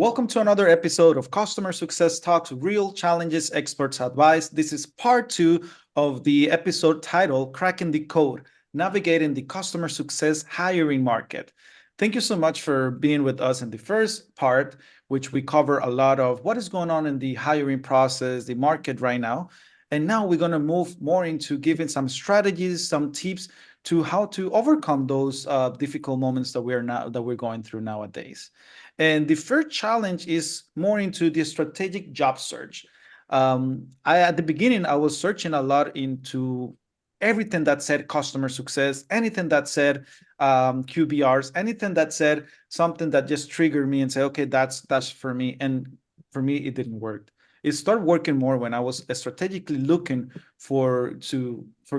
Welcome to another episode of Customer Success Talks, Real Challenges, Experts Advice. This is part two of the episode titled Cracking the Code, Navigating the Customer Success Hiring Market. Thank you so much for being with us in the first part, which we cover a lot of what is going on in the hiring process, the market right now. And now we're going to move more into giving some strategies, some tips to how to overcome those difficult moments that we're going through nowadays. And the first challenge is more into the strategic job search. At the beginning, I was searching a lot into everything that said customer success, anything that said QBRs, anything that said something that just triggered me and say, okay, that's for me. And for me, it didn't work. It started working more when I was strategically looking for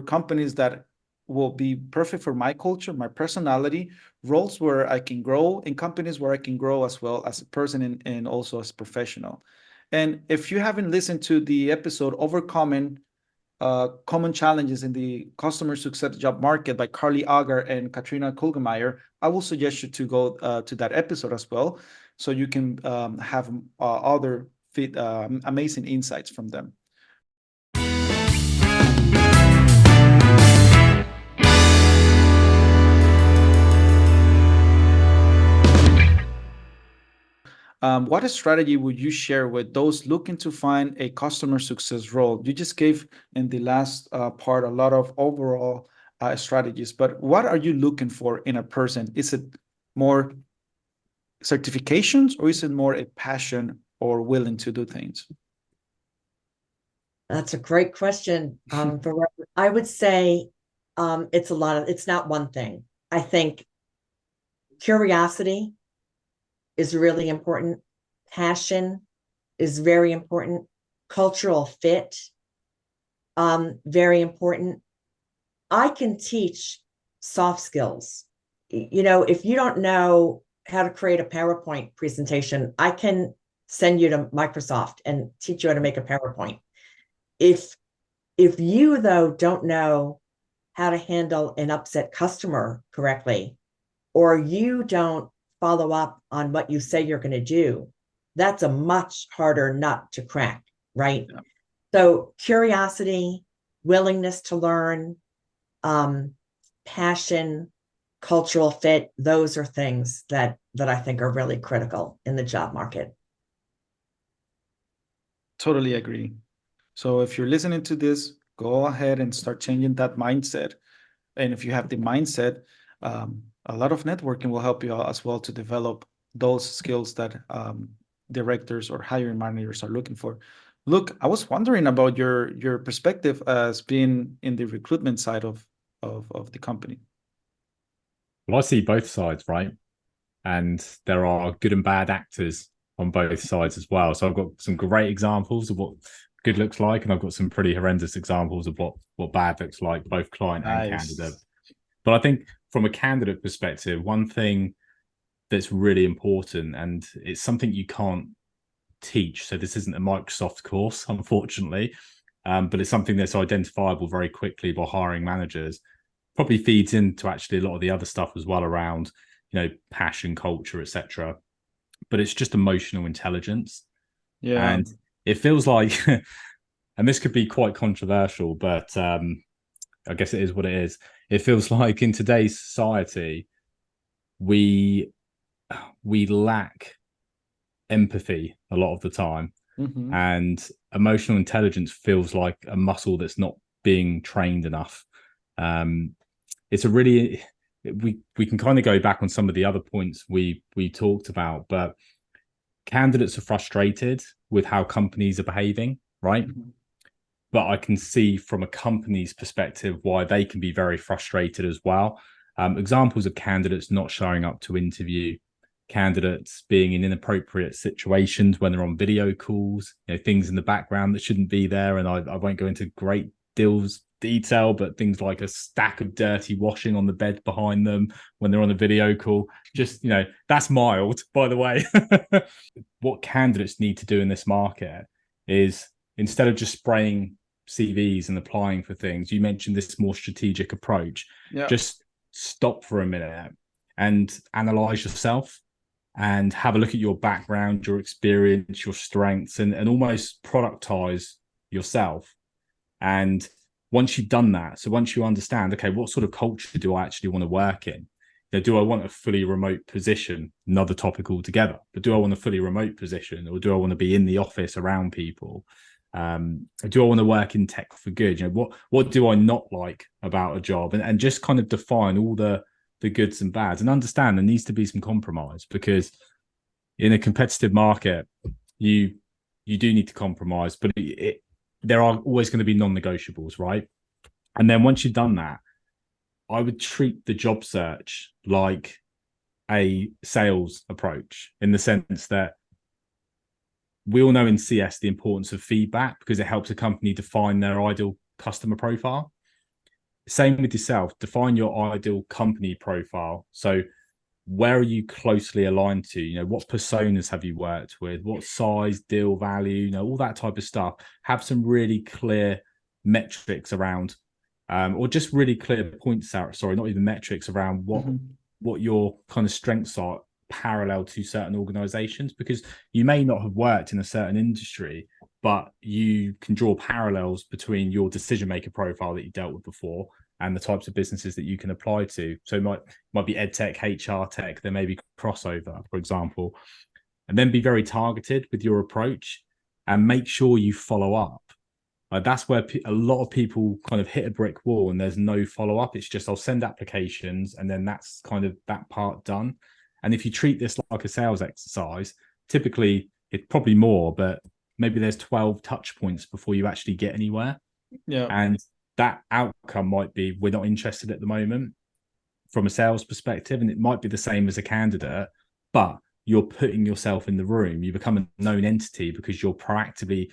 companies that will be perfect for my culture, my personality, roles where I can grow, and companies where I can grow as well as a person and also as a professional. And if you haven't listened to the episode Overcoming Common Challenges in the Customer Success Job Market by Carly Agar and Katrina Kulgemeyer, I will suggest you to go to that episode as well, so you can have other amazing insights from them. What strategy would you share with those looking to find a customer success role? You just gave in the last part a lot of overall strategies, but what are you looking for in a person? Is it more certifications or is it more a passion or willing to do things? That's a great question. I would say it's not one thing. I think curiosity is really important. Passion is very important. Cultural fit, very important. I can teach soft skills. If you don't know how to create a PowerPoint presentation, I can send you to Microsoft and teach you how to make a PowerPoint. If you, though, don't know how to handle an upset customer correctly, or you don't follow up on what you say you're going to do, that's a much harder nut to crack, right? Yeah. So curiosity, willingness to learn, passion, cultural fit, those are things that I think are really critical in the job market. Totally agree. So if you're listening to this, go ahead and start changing that mindset. And if you have the mindset, a lot of networking will help you as well to develop those skills that directors or hiring managers are looking for. Look, I was wondering about your perspective as being in the recruitment side of the company. Well, I see both sides, right? And there are good and bad actors on both sides as well. So I've got some great examples of what good looks like, and I've got some pretty horrendous examples of what bad looks like, both client and candidate. But I think from a candidate perspective, one thing that's really important, and it's something you can't teach. So this isn't a Microsoft course, unfortunately, but it's something that's identifiable very quickly by hiring managers. Probably feeds into actually a lot of the other stuff as well around, passion, culture, etc. But it's just emotional intelligence. Yeah. And it feels like, and this could be quite controversial, but I guess it is what it is. It feels like in today's society, we lack empathy a lot of the time. Mm-hmm. And emotional intelligence feels like a muscle that's not being trained enough. It's a really, we can kind of go back on some of the other points we talked about, but candidates are frustrated with how companies are behaving, right? Mm-hmm. But I can see from a company's perspective why they can be very frustrated as well. Examples of candidates not showing up to interview, candidates being in inappropriate situations when they're on video calls, things in the background that shouldn't be there. And I won't go into great detail, but things like a stack of dirty washing on the bed behind them when they're on a video call. Just, that's mild, by the way. What candidates need to do in this market is, instead of just spraying CVs and applying for things, you mentioned this more strategic approach. Yeah. Just stop for a minute and analyze yourself. and have a look at your background, your experience, your strengths, and almost productize yourself. And once you've done that, so once you understand, okay, what sort of culture do I actually want to work in? Do I want a fully remote position? Another topic altogether. But do I want a fully remote position, or do I want to be in the office around people? Do I want to work in tech for good? What do I not like about a job? And just kind of define all the goods and bads, and understand there needs to be some compromise, because in a competitive market, you do need to compromise, but there are always going to be non-negotiables, right? And then once you've done that, I would treat the job search like a sales approach, in the sense that we all know in CS the importance of feedback, because it helps a company define their ideal customer profile. Same with yourself, define your ideal company profile. So where are you closely aligned to? What personas have you worked with? What size, deal value, all that type of stuff. Have some really clear metrics around, or just really clear points out. Sorry, not even metrics around what your kind of strengths are parallel to certain organizations, because you may not have worked in a certain industry, but you can draw parallels between your decision maker profile that you dealt with before and the types of businesses that you can apply to. So it might be ed tech, HR tech, there may be crossover, for example. And then be very targeted with your approach, and make sure you follow up. That's where a lot of people kind of hit a brick wall, and there's no follow up. It's just, I'll send applications, and then that's kind of that part done. And if you treat this like a sales exercise, typically it's probably more, but maybe there's 12 touch points before you actually get anywhere. Yeah. And that outcome might be, we're not interested at the moment from a sales perspective. And it might be the same as a candidate, but you're putting yourself in the room. You become a known entity because you're proactively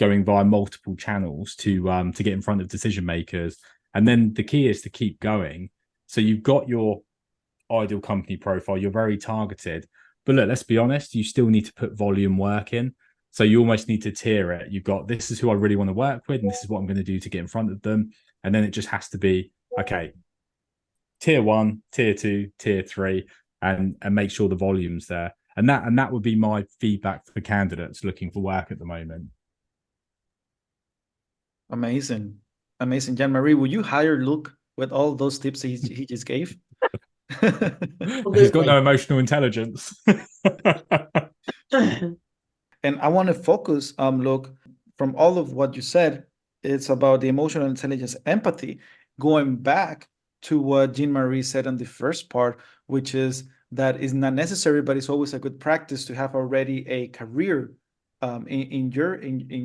going via multiple channels to get in front of decision makers. And then the key is to keep going. So you've got your ideal company profile, you're very targeted, but look, let's be honest, you still need to put volume work in. So you almost need to tier it. You've got, this is who I really want to work with, and this is what I'm going to do to get in front of them. And then it just has to be, okay, tier 1, tier 2, tier 3, and make sure the volume's there. And that would be my feedback for candidates looking for work at the moment. Amazing. Jean-Marie, will you hire Luke with all those tips he just gave? He's got no emotional intelligence. And I want to focus, look, from all of what you said, it's about the emotional intelligence, empathy, going back to what Jean-Marie said in the first part, which is that is not necessary, but it's always a good practice to have already a career in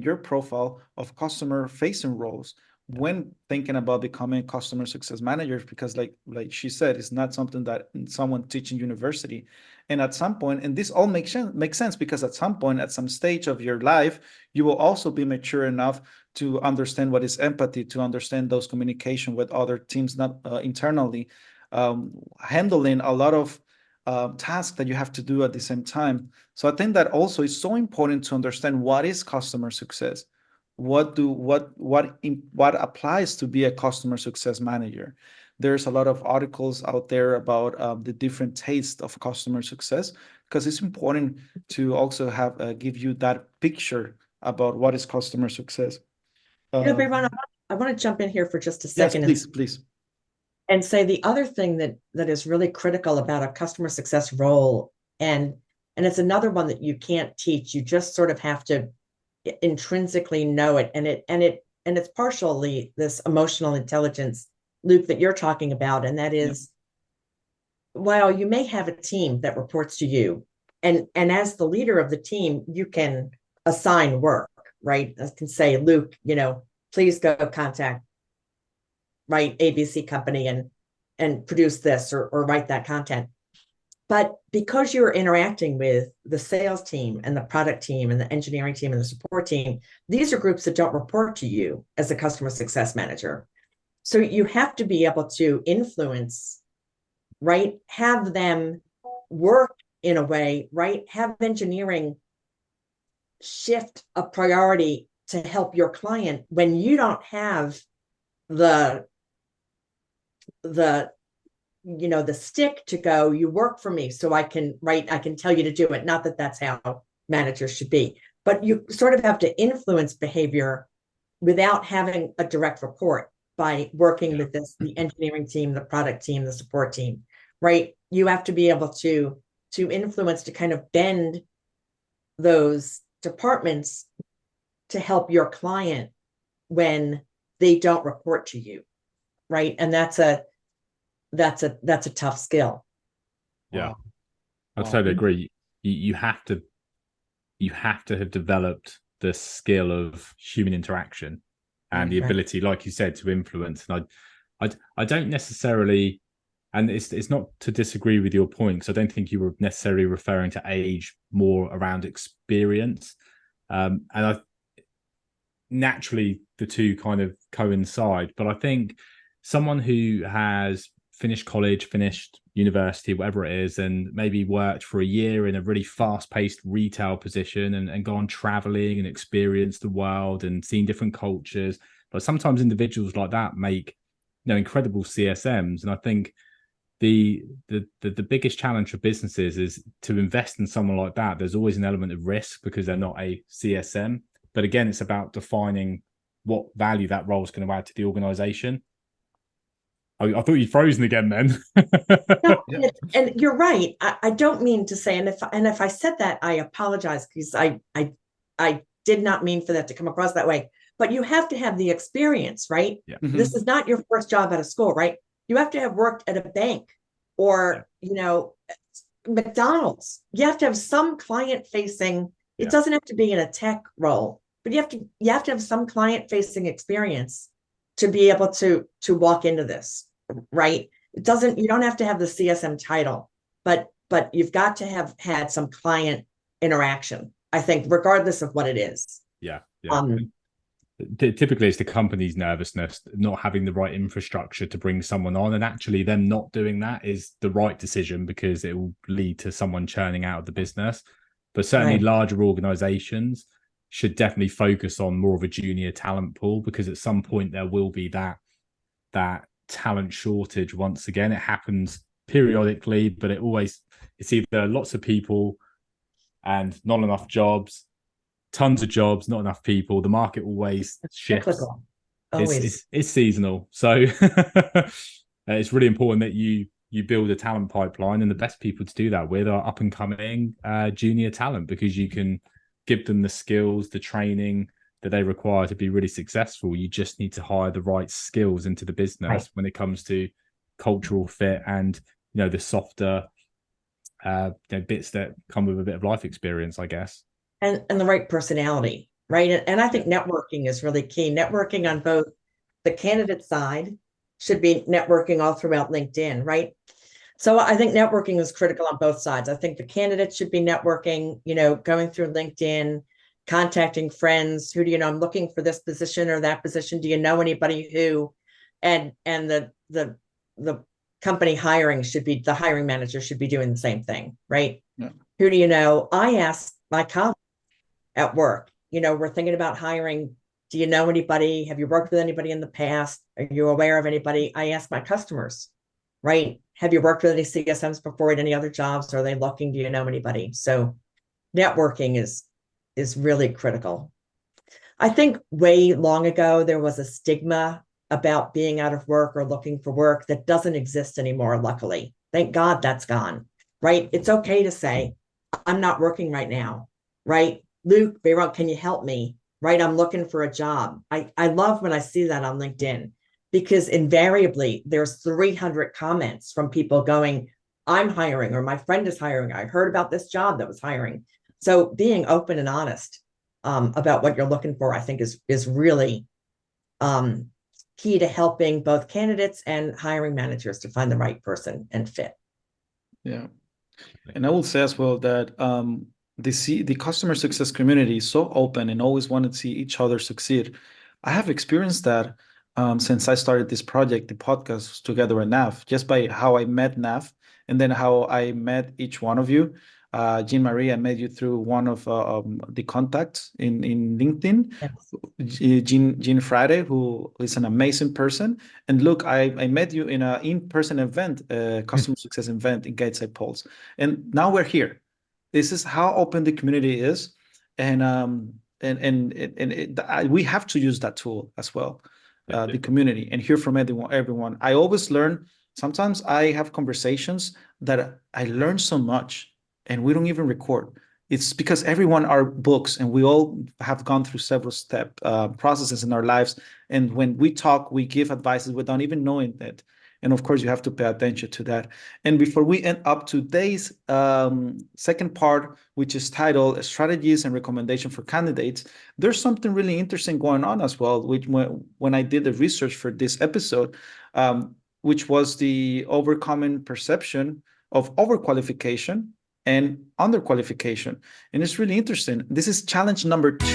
your profile of customer facing roles when thinking about becoming a customer success manager, because like she said, it's not something that someone teach in university. And at some point, and this all makes sense, because at some point, at some stage of your life, you will also be mature enough to understand what is empathy, to understand those communication with other teams, not internally, handling a lot of tasks that you have to do at the same time. So I think that also is so important to understand what is customer success. What applies to be a customer success manager. There's a lot of articles out there about the different tastes of customer success, because it's important to also have give you that picture about what is customer success. Brianna, I want to jump in here for just a second. Yes, please. And say the other thing that is really critical about a customer success role, and it's another one that you can't teach. You just sort of have to intrinsically know it, and it's partially this emotional intelligence, Luke, that you're talking about, and that is, while you may have a team that reports to you, and as the leader of the team, you can assign work, right? I can say, Luke, please go contact, right, ABC company and produce this or write that content. But because you're interacting with the sales team and the product team and the engineering team and the support team, these are groups that don't report to you as a customer success manager. So you have to be able to influence, right? Have them work in a way, right? Have engineering shift a priority to help your client when you don't have the the stick to go, you work for me, so I can tell you to do it. Not that that's how managers should be, but you sort of have to influence behavior without having a direct report by working with the engineering team, the product team, the support team, right? You have to be able to influence, to kind of bend those departments to help your client when they don't report to you, right? And that's a tough skill. Yeah, Wow. I Wow. totally agree. You have to have developed the skill of human interaction and the Right. ability, like you said, to influence. And I don't necessarily, and it's not to disagree with your point, because I don't think you were necessarily referring to age, more around experience. And I naturally the two kind of coincide, but I think someone who has finished college, finished university, whatever it is, and maybe worked for a year in a really fast-paced retail position and gone traveling and experienced the world and seen different cultures. But sometimes individuals like that make incredible CSMs. And I think the biggest challenge for businesses is to invest in someone like that. There's always an element of risk because they're not a CSM. But again, it's about defining what value that role is going to add to the organization. I thought you'd frozen again then. No, and you're right. I don't mean to say, and if I said that, I apologize, because I did not mean for that to come across that way. But you have to have the experience, right? Yeah. Mhm. This is not your first job out of school, right? You have to have worked at a bank or McDonald's. You have to have some client facing. It doesn't have to be in a tech role, but you have to have some client facing experience to be able to walk into this, right? You don't have to have the CSM title, but you've got to have had some client interaction, I think, regardless of what it is. Yeah. Typically it's the company's nervousness, not having the right infrastructure to bring someone on, and actually them not doing that is the right decision because it will lead to someone churning out of the business. But certainly larger organizations should definitely focus on more of a junior talent pool, because at some point there will be that talent shortage. Once again, it happens periodically, but it's either lots of people and not enough jobs, tons of jobs, not enough people. The market always shifts. Cyclical. Always. It's seasonal. So it's really important that you build a talent pipeline, and the best people to do that with are up and coming junior talent, because you can give them the skills, the training that they require to be really successful. You just need to hire the right skills into the business when it comes to cultural fit and the softer bits that come with a bit of life experience, I guess. And the right personality, right? And I think networking is really key. Networking on both the candidate side should be networking all throughout LinkedIn, right? So I think networking is critical on both sides. I think the candidates should be networking, going through LinkedIn, contacting friends. Who do you know? I'm looking for this position or that position. Do you know anybody who? And the company the hiring manager should be doing the same thing, right? Yeah. Who do you know? I asked my colleagues at work, we're thinking about hiring. Do you know anybody? Have you worked with anybody in the past? Are you aware of anybody? I ask my customers, right? Have you worked with any CSMs before at any other jobs? Are they looking? Do you know anybody? So networking is really critical. I think way long ago, there was a stigma about being out of work or looking for work that doesn't exist anymore, luckily. Thank God that's gone, right? It's okay to say, I'm not working right now, right? Luke, Bayron, can you help me? Right? I'm looking for a job. I love when I see that on LinkedIn, because invariably there's 300 comments from people going, I'm hiring, or my friend is hiring. I heard about this job that was hiring. So being open and honest about what you're looking for, I think is really key to helping both candidates and hiring managers to find the right person and fit. Yeah. And I will say as well that the customer success community is so open and always want to see each other succeed. I have experienced that since I started this project, the podcast together with Nav, just by how I met Nav and then how I met each one of you. Jean Marie, I met you through one of the contacts in LinkedIn. Yes. Jean Friday, who is an amazing person. And look, I met you in an in-person event, customer success event in Gateside Pulse. And now we're here. This is how open the community is. And we have to use that tool as well, the community, and hear from everyone. I always learn. Sometimes I have conversations that I learn so much and we don't even record. It's because everyone are books and we all have gone through several processes in our lives. And when we talk, we give advices without even knowing that. And of course, you have to pay attention to that. And before we end up today's second part, which is titled Strategies and Recommendation for Candidates, there's something really interesting going on as well, which when I did the research for this episode, which was the overcoming perception of overqualification and underqualification. And it's really interesting. This is challenge number 2.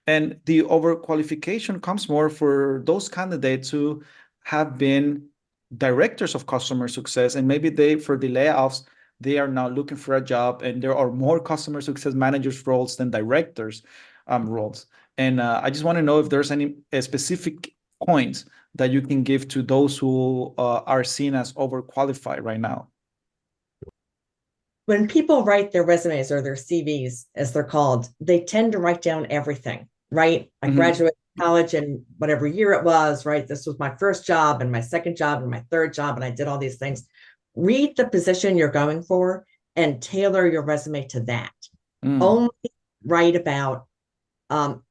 And the overqualification comes more for those candidates who have been directors of customer success, and maybe for the layoffs, they are now looking for a job, and there are more customer success managers roles than directors roles. And I just want to know if there's any specific points that you can give to those who are seen as overqualified right now. When people write their resumes or their CVs, as they're called, they tend to write down everything, right? I graduated college in whatever year it was, right? This was my first job and my second job and my third job, and I did all these things. Read the position you're going for and tailor your resume to that. Only write about,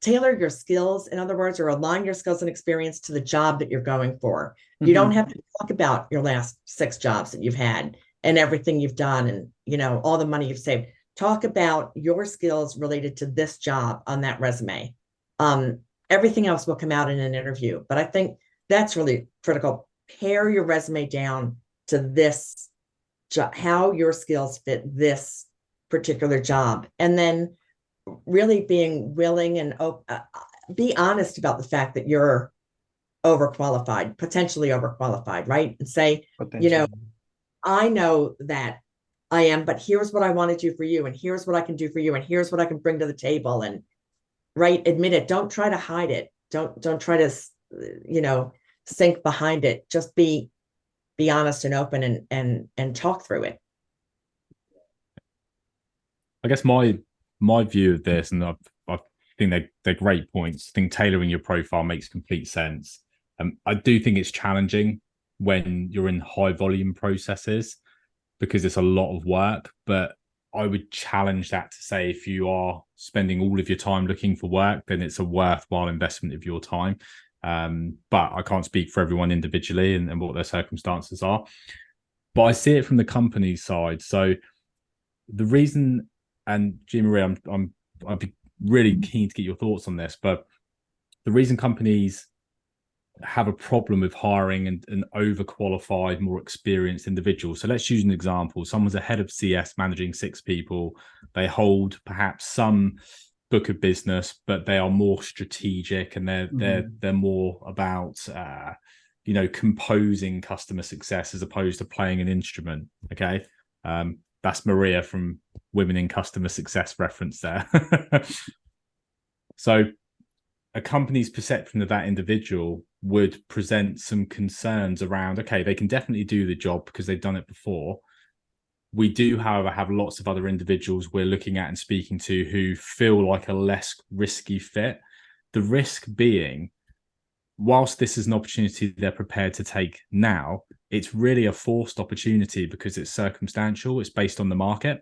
tailor your skills, in other words, or align your skills and experience to the job that you're going for. You don't have to talk about your last 6 jobs that you've had and everything you've done and, you know, all the money you've saved. Talk about your skills related to this job on that resume. Everything else will come out in an interview, but I think that's really critical. Pare your resume down to this job, how your skills fit this particular job. And then really being willing and be honest about the fact that you're overqualified, potentially overqualified, right? And say, you know, I know that I am, but here's what I want to do for you, and here's what I can do for you, and here's what I can bring to the table. And right, admit it. Don't try to hide it. Don't try to, you know, sink behind it. Just be honest and open and talk through it. I guess my view of this, and I think they're great points. I think tailoring your profile makes complete sense. I do think it's challenging when you're in high volume processes because it's a lot of work, but I would challenge that to say if you are spending all of your time looking for work, then it's a worthwhile investment of your time. But I can't speak for everyone individually and what their circumstances are. But I see it from the company side. So the reason, and Jean Marie, I'd be really keen to get your thoughts on this, but the reason companies have a problem with hiring an overqualified, more experienced individual. So let's use an example. Someone's a head of CS managing 6 people. They hold perhaps some book of business, but they are more strategic and they're more about you know, composing customer success as opposed to playing an instrument. Okay. That's Maria from Women in Customer Success reference there. So a company's perception of that individual would present some concerns around, okay, they can definitely do the job because they've done it before. We do, however, have lots of other individuals we're looking at and speaking to who feel like a less risky fit. The risk being, whilst this is an opportunity they're prepared to take now, it's really a forced opportunity because it's circumstantial, it's based on the market,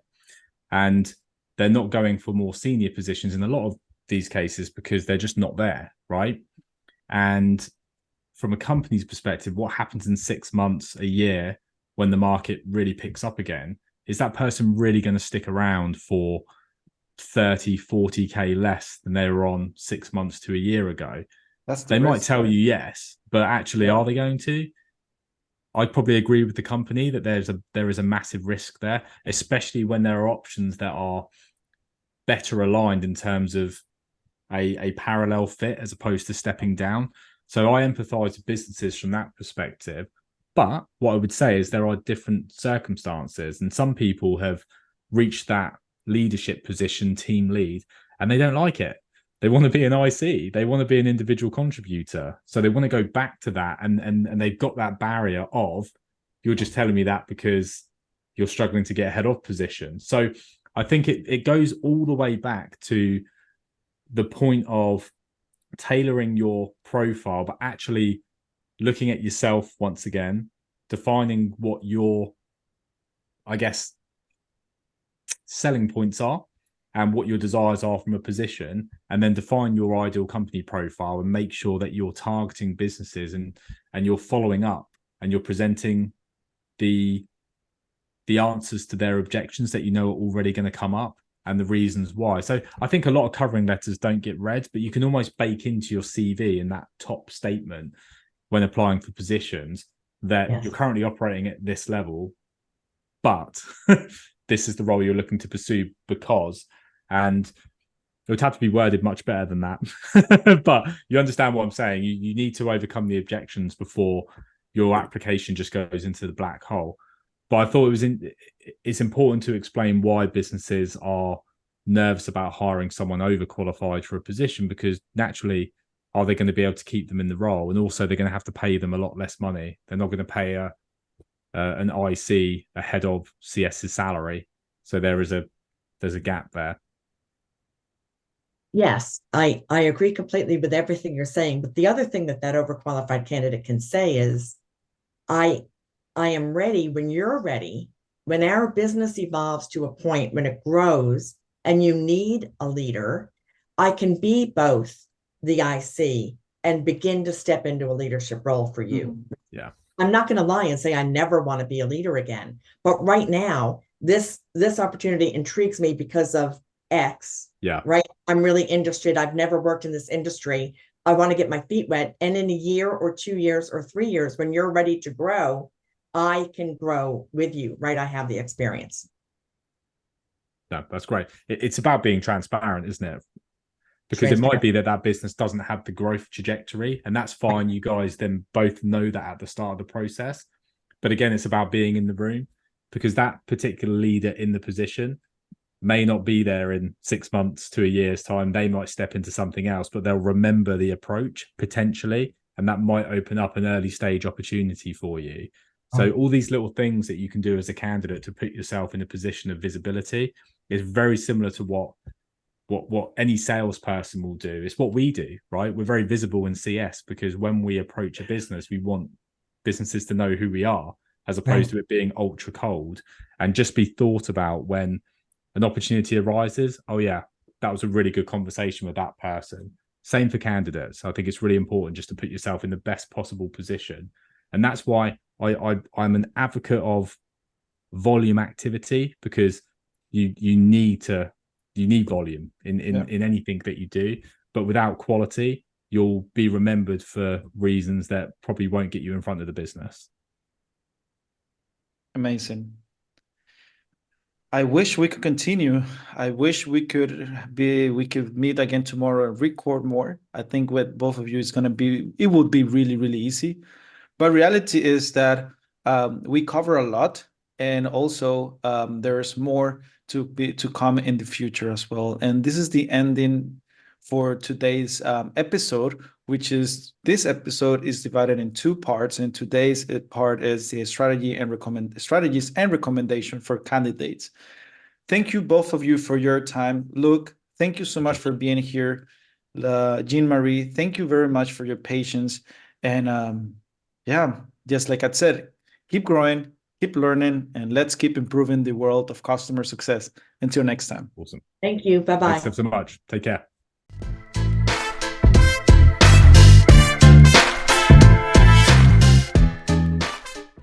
and they're not going for more senior positions in a lot of these cases because they're just not there, right? And from a company's perspective, what happens in 6 months, a year, when the market really picks up again, is that person really going to stick around for 30, 40K less than they were on 6 months to a year ago? They might tell you yes, but actually, are they going to? I'd probably agree with the company that there is a massive risk there, especially when there are options that are better aligned in terms of a parallel fit as opposed to stepping down. So I empathize with businesses from that perspective. But what I would say is there are different circumstances, and some people have reached that leadership position, team lead, and they don't like it. They want to be an IC. They want to be an individual contributor. So they want to go back to that, and they've got that barrier of, you're just telling me that because you're struggling to get a head of position. So I think it goes all the way back to the point of tailoring your profile, but actually looking at yourself once again, defining what your, I guess, selling points are and what your desires are from a position, and then define your ideal company profile and make sure that you're targeting businesses and you're following up and you're presenting the answers to their objections that you know are already going to come up and the reasons why. So I think a lot of covering letters don't get read, but you can almost bake into your CV in that top statement when applying for positions that you're currently operating at this level, but this is the role you're looking to pursue because, and it would have to be worded much better than that. But you understand what I'm saying. You need to overcome the objections before your application just goes into the black hole. But I thought it's important to explain why businesses are nervous about hiring someone overqualified for a position, because naturally, are they going to be able to keep them in the role? And also they're going to have to pay them a lot less money. They're not going to pay an IC a head of CS's salary. So there's a gap there. Yes, I agree completely with everything you're saying. But the other thing that overqualified candidate can say is, I am ready when you're ready, when our business evolves to a point when it grows and you need a leader, I can be both the IC and begin to step into a leadership role for you. Yeah. I'm not going to lie and say I never want to be a leader again. But right now, this opportunity intrigues me because of X. Yeah. Right. I'm really interested. I've never worked in this industry. I want to get my feet wet. And in a year or 2 years or 3 years, when you're ready to grow, I can grow with you. Right. I have the experience. No, that's great. It's about being transparent, isn't it? Because it might be that business doesn't have the growth trajectory, and that's fine. You guys then both know that at the start of the process. But again, it's about being in the room, because that particular leader in the position may not be there in 6 months to a year's time. They might step into something else, but they'll remember the approach potentially, and that might open up an early stage opportunity for you. So all these little things that you can do as a candidate to put yourself in a position of visibility is very similar to what any salesperson will do. It's what we do, right? We're very visible in CS because when we approach a business, we want businesses to know who we are, as opposed to it being ultra cold, and just be thought about when an opportunity arises. Oh yeah, that was a really good conversation with that person. Same for candidates. I think it's really important just to put yourself in the best possible position. And that's why I'm an advocate of volume activity, because you need volume in anything that you do, but without quality, you'll be remembered for reasons that probably won't get you in front of the business. Amazing. I wish we could continue. I wish we could meet again tomorrow and record more. I think with both of you, it would be really, really easy. But reality is that we cover a lot, and also there's more to come in the future as well. And this is the ending for today's episode, which is, this episode is divided in 2 parts, and today's part is the strategies and recommendation for candidates. Thank you, both of you, for your time. Luke, thank you so much for being here. Jean-Marie, thank you very much for your patience. And just like I said, keep growing, keep learning, and let's keep improving the world of customer success. Until next time. Awesome. Thank you. Bye-bye. Thanks so much. Take care.